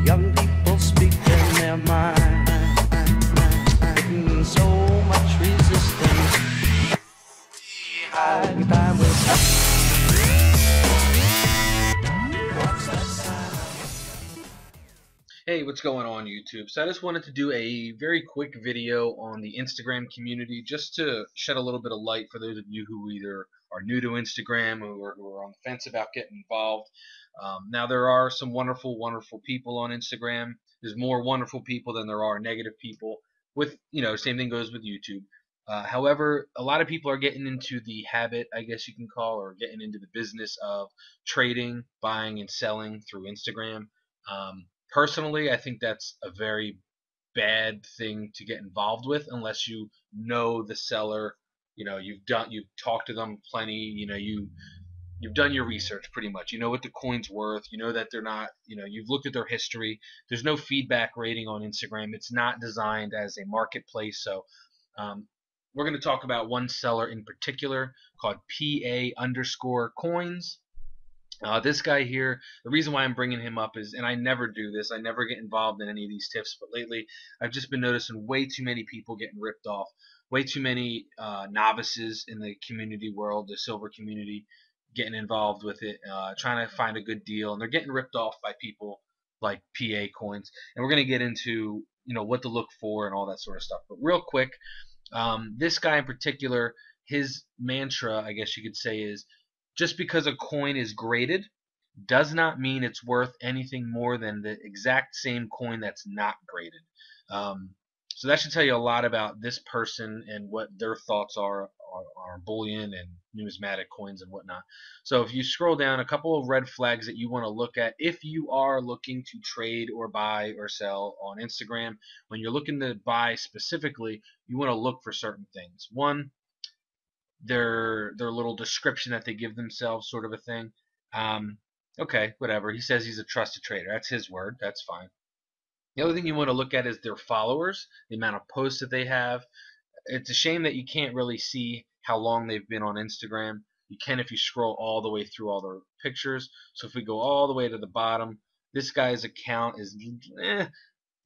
Young people speaking their mind, so much resistance. Time will Hey, what's going on YouTube? So I just wanted to do a very quick video on the Instagram community just to shed a little bit of light for those of you who either are new to Instagram or who are on the fence about getting involved. Now there are some wonderful people on Instagram. There's more wonderful people than there are negative people. With, same thing goes with YouTube. However, a lot of people are getting into the habit, I guess you can call, or getting into the business of trading, buying and selling through Instagram. Personally, I think that's a very bad thing to get involved with unless you know the seller. You've talked to them plenty. You've done your research pretty much. You know what the coin's worth. You know that they're not. You've looked at their history. There's no feedback rating on Instagram. It's not designed as a marketplace. So we're going to talk about one seller in particular called PA_coins. This guy here, the reason why I'm bringing him up is, and I never do this, I never get involved in any of these tips, but lately I've just been noticing way too many people getting ripped off, way too many novices in the community world, the silver community, getting involved with it, trying to find a good deal, and they're getting ripped off by people like PA coins, and we're going to get into what to look for and all that sort of stuff. But real quick, this guy in particular, his mantra, I guess you could say, is just because a coin is graded does not mean it's worth anything more than the exact same coin that's not graded. So that should tell you a lot about this person and what their thoughts are on bullion and numismatic coins and whatnot. So if you scroll down, a couple of red flags that you want to look at if you are looking to trade or buy or sell on Instagram. When you're looking to buy specifically, you want to look for certain things. One, their little description that they give themselves, sort of a thing. Okay, whatever. He says he's a trusted trader. That's his word. That's fine. The other thing you want to look at is their followers, the amount of posts that they have. It's a shame that you can't really see how long they've been on Instagram. You can if you scroll all the way through all their pictures. So if we go all the way to the bottom, this guy's account is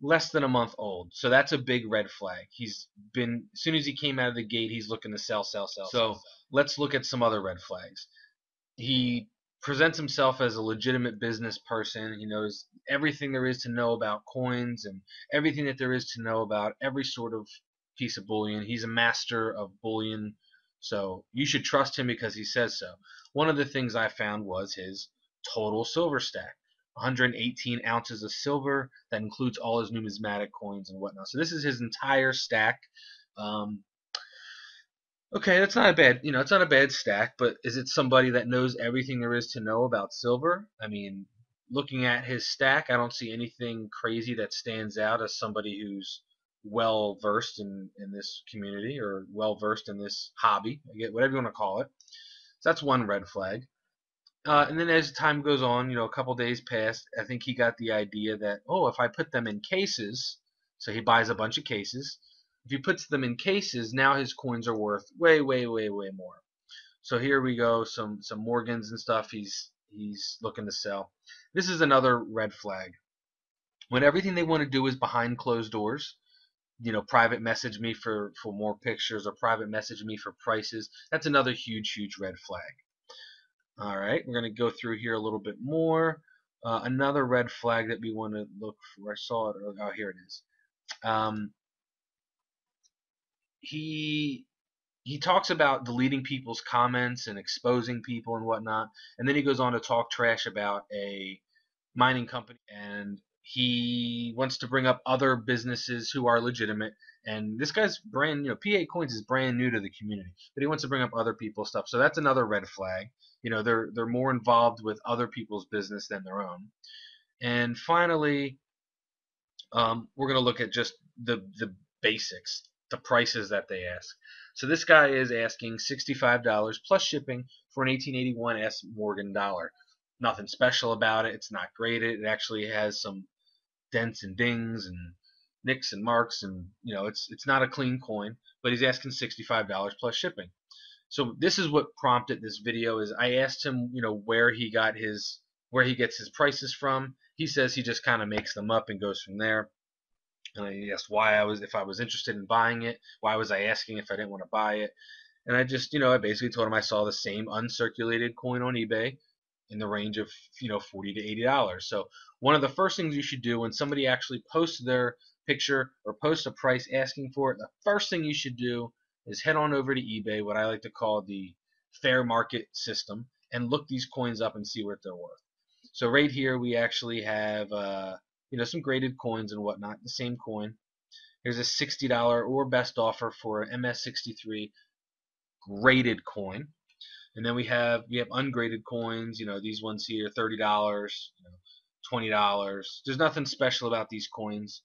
less than a month old. So that's a big red flag. He's been, as soon as he came out of the gate, he's looking to sell. So let's look at some other red flags. He presents himself as a legitimate business person. He knows everything there is to know about coins and everything that there is to know about every sort of piece of bullion. He's a master of bullion. So you should trust him because he says so. One of the things I found was his total silver stack. 118 ounces of silver. That includes all his numismatic coins and whatnot. So this is his entire stack. Okay, that's not a bad, it's not a bad stack, but is it somebody that knows everything there is to know about silver? I mean, looking at his stack, I don't see anything crazy that stands out as somebody who's well versed in this community or well versed in this hobby, whatever you want to call it. So that's one red flag. And then as time goes on, a couple days passed, I think he got the idea that, oh, if I put them in cases, so he buys a bunch of cases. If he puts them in cases, now his coins are worth way more. So here we go, some Morgans and stuff he's looking to sell. This is another red flag. When everything they want to do is behind closed doors, private message me for more pictures or private message me for prices, that's another huge red flag. Alright, we're going to go through here a little bit more. Another red flag that we want to look for, I saw it, oh, here it is. He talks about deleting people's comments and exposing people and whatnot, and then he goes on to talk trash about a mining company, and he wants to bring up other businesses who are legitimate. And this guy's brand, PA Coins is brand new to the community, but he wants to bring up other people's stuff. So that's another red flag. They're more involved with other people's business than their own. And finally, we're going to look at just the basics, the prices that they ask. So this guy is asking $65 plus shipping for an 1881 S Morgan dollar. Nothing special about it. It's not graded. It actually has some dents and dings and nicks and marks, and it's not a clean coin, but he's asking $65 plus shipping. So this is what prompted this video. Is I asked him where he gets his prices from. He says he just kind of makes them up and goes from there. And I asked if I was interested in buying it. Why was I asking if I didn't want to buy it? And I just, I basically told him I saw the same uncirculated coin on eBay in the range of, $40 to $80. So one of the first things you should do when somebody actually posts their picture or posts a price asking for it, the first thing you should do is head on over to eBay, what I like to call the fair market system, and look these coins up and see what they're worth. So right here we actually have, some graded coins and whatnot, the same coin. Here's a $60 or best offer for an MS63 graded coin. And then we have ungraded coins, these ones here, $30, $20. There's nothing special about these coins.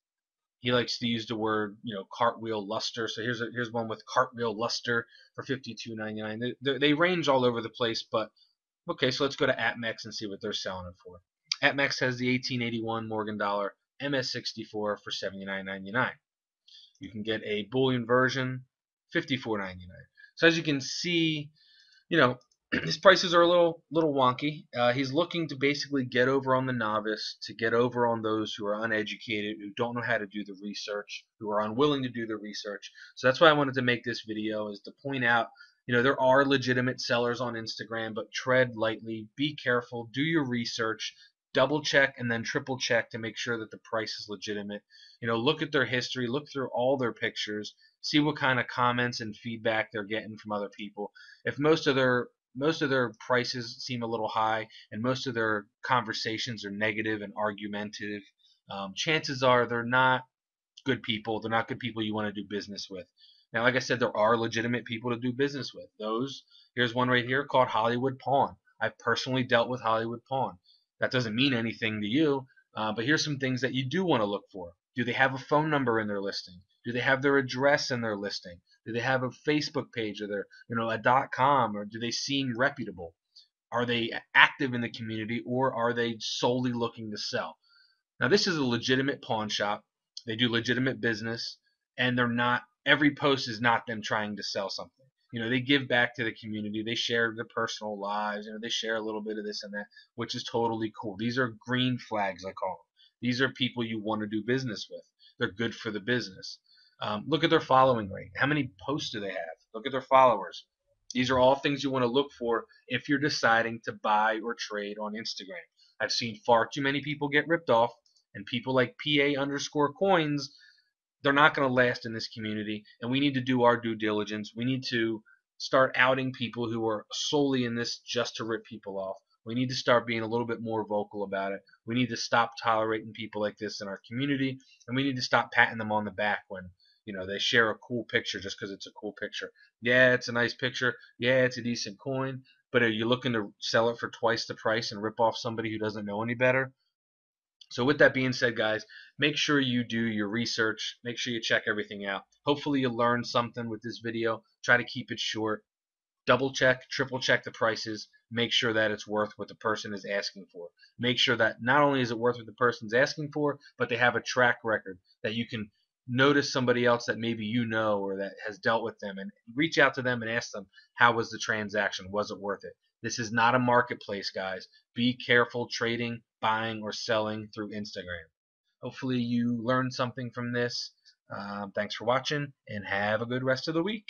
He likes to use the word, cartwheel luster. So here's one with cartwheel luster for $52.99. They range all over the place, but okay, so let's go to APMEX and see what they're selling it for. APMEX has the 1881 Morgan dollar MS64 for $79.99. You can get a Bullion version, $54.99. So as you can see, his prices are a little wonky. He's looking to basically get over on the novice, to get over on those who are uneducated, who don't know how to do the research, who are unwilling to do the research. So that's why I wanted to make this video, is to point out, there are legitimate sellers on Instagram, but tread lightly, be careful, do your research, double check and then triple check to make sure that the price is legitimate. Look at their history, look through all their pictures, see what kind of comments and feedback they're getting from other people. If most of their prices seem a little high and most of their conversations are negative and argumentative, chances are they're not good people. They're not good people you want to do business with. Now, like I said, there are legitimate people to do business with. Here's one right here called Hollywood Pawn. I've personally dealt with Hollywood Pawn. That doesn't mean anything to you, but here's some things that you do want to look for. Do they have a phone number in their listing? Do they have their address in their listing? Do they have a Facebook page or a .com, or do they seem reputable? Are they active in the community, or are they solely looking to sell? Now, this is a legitimate pawn shop. They do legitimate business, and every post is not them trying to sell something. They give back to the community. They share their personal lives. They share a little bit of this and that, which is totally cool. These are green flags, I call them. These are people you want to do business with. They're good for the business. Look at their following rate. How many posts do they have? Look at their followers. These are all things you want to look for if you're deciding to buy or trade on Instagram. I've seen far too many people get ripped off, and people like PA_coins, they're not going to last in this community, and we need to do our due diligence. We need to start outing people who are solely in this just to rip people off. We need to start being a little bit more vocal about it. We need to stop tolerating people like this in our community, and we need to stop patting them on the back when they share a cool picture just because it's a cool picture. Yeah, it's a nice picture. Yeah, it's a decent coin, but are you looking to sell it for twice the price and rip off somebody who doesn't know any better? So with that being said, guys, make sure you do your research. Make sure you check everything out. Hopefully you learned something with this video. Try to keep it short. Double check, triple check the prices. Make sure that it's worth what the person is asking for. Make sure that not only is it worth what the person's asking for, but they have a track record that you can notice somebody else that maybe or that has dealt with them, and reach out to them and ask them, how was the transaction? Was it worth it? This is not a marketplace, guys. Be careful trading, buying, or selling through Instagram. Hopefully you learned something from this. Thanks for watching, and have a good rest of the week.